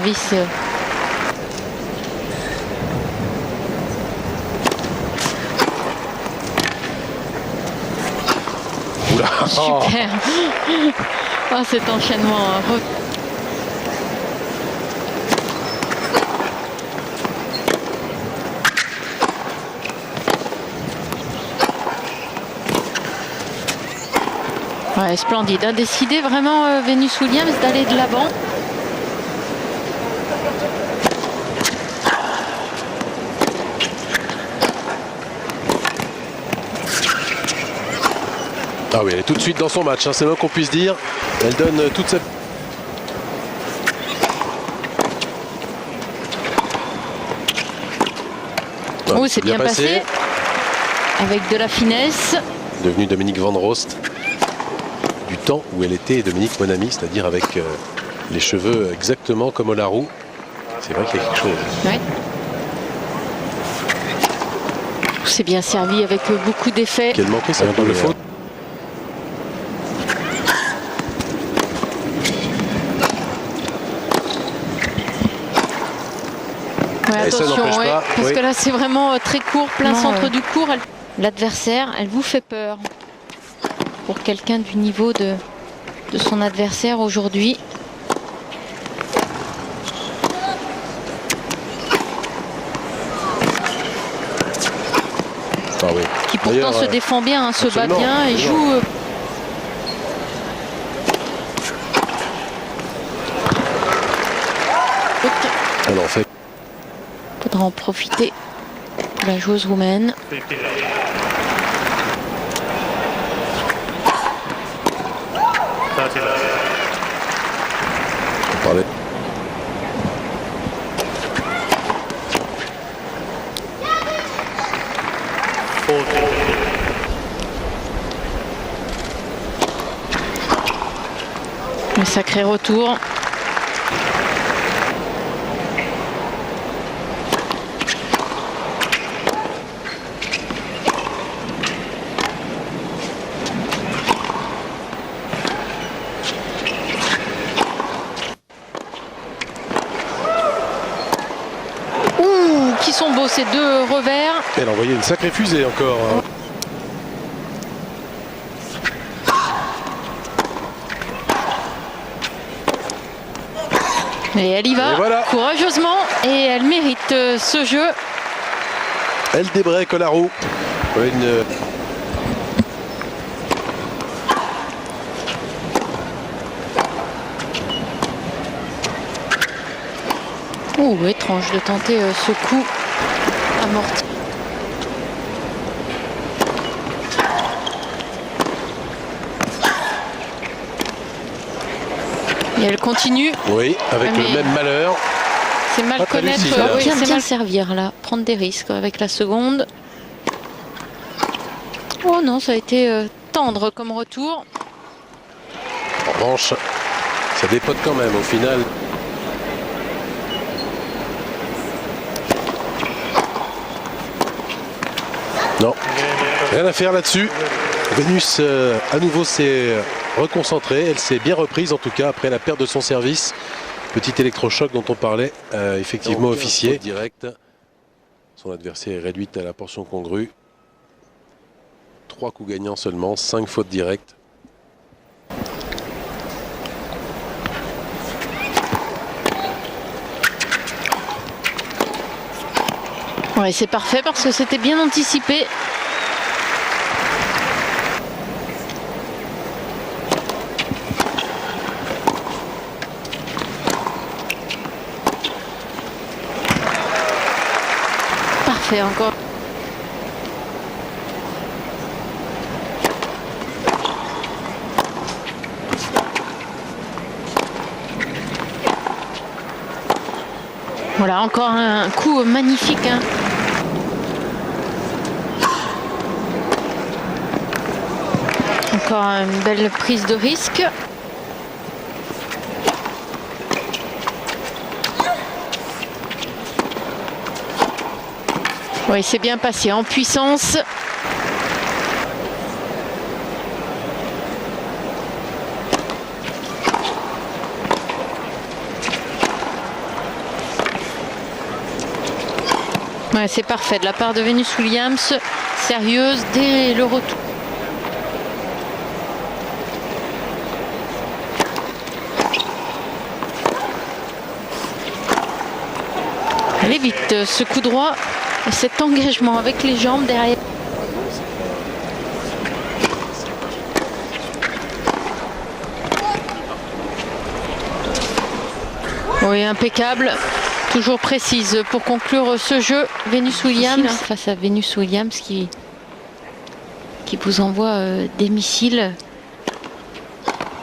service. Oula. Super. Oh, cet enchaînement. Ouais, splendide. A décidé vraiment Venus Williams d'aller de l'avant. Ah oui, elle est tout de suite dans son match, hein, c'est le qu'on puisse dire. Elle donne toute sa... Oh, c'est bien passé. Avec de la finesse. Devenue Dominique Van Rost du temps où elle était Dominique Monami, c'est-à-dire avec les cheveux exactement comme Olarou. C'est vrai qu'il y a quelque chose. Ouais. C'est bien servi avec beaucoup d'effets. Qu'elle manquait, ça vient dans le faute. Ouais, attention, ouais, parce que là c'est vraiment très court, plein centre du court. L'adversaire, elle vous fait peur. Pour quelqu'un du niveau de son adversaire aujourd'hui. Ah oui. Qui pourtant se défend bien, hein, se bat bien et joue. Alors, fait. Faudra en profiter pour la joueuse roumaine. On parlait. Un sacré retour. Qui sont beaux ces deux revers. Elle a envoyé une sacrée fusée encore. Et elle y va voilà. Courageusement et elle mérite ce jeu. Elle débreak Olarou. Oh, étrange de tenter ce coup amorti. Et elle continue. Oui, avec le même malheur. C'est mal connaître, oui, c'est mal servir là, prendre des risques avec la seconde. Oh non, ça a été tendre comme retour. En revanche, ça dépote quand même au final. Non, rien à faire là-dessus. Vénus à nouveau s'est reconcentrée. Elle s'est bien reprise en tout cas après la perte de son service. Petit électrochoc dont on parlait, effectivement officier. Direct. Son adversaire est réduite à la portion congrue. 3 coups gagnants seulement, 5 fautes directes. Ouais, c'est parfait parce que c'était bien anticipé. Parfait encore. Voilà, encore un coup magnifique, hein. Encore une belle prise de risque. Oui, c'est bien passé en puissance. Ouais, c'est parfait de la part de Venus Williams, sérieuse dès le retour. Allez vite, ce coup droit et cet engagement avec les jambes derrière. Oui, impeccable, toujours précise pour conclure ce jeu. Venus Williams face à Venus Williams qui vous envoie des missiles,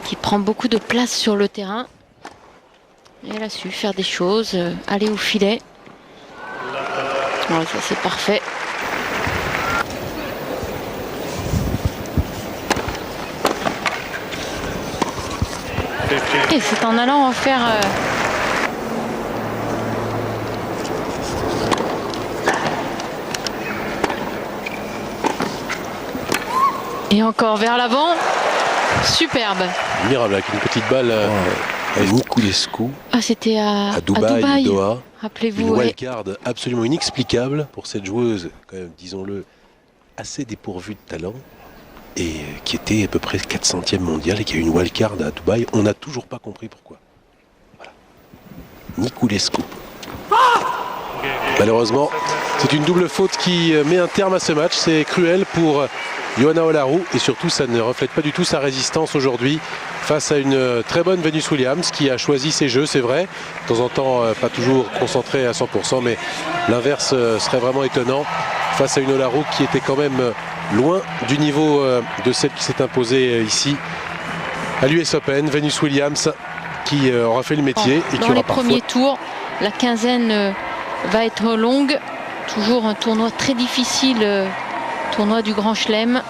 qui prend beaucoup de place sur le terrain. Et elle a su faire des choses, aller au filet. Voilà, ça c'est parfait. Et c'est en allant en faire et encore vers l'avant, superbe. Admirable avec une petite balle à Niculescu. Ah, c'était à Dubaï. Doha. Rappelez-vous. Une wildcard absolument inexplicable pour cette joueuse, quand même, disons-le, assez dépourvue de talent et qui était à peu près 400e mondiale et qui a eu une wildcard à Dubaï. On n'a toujours pas compris pourquoi. Voilà. Niculescu. Malheureusement, c'est une double faute qui met un terme à ce match. C'est cruel pour Johanna Olaru et surtout ça ne reflète pas du tout sa résistance aujourd'hui face à une très bonne Venus Williams qui a choisi ses jeux, c'est vrai. De temps en temps, pas toujours concentré à 100%, mais l'inverse serait vraiment étonnant face à une Olaru qui était quand même loin du niveau de celle qui s'est imposée ici à l'US Open. Venus Williams qui aura fait le métier et qui aura les premiers tours, la quinzaine va être longue. Toujours un tournoi très difficile, tournoi du Grand Chelem.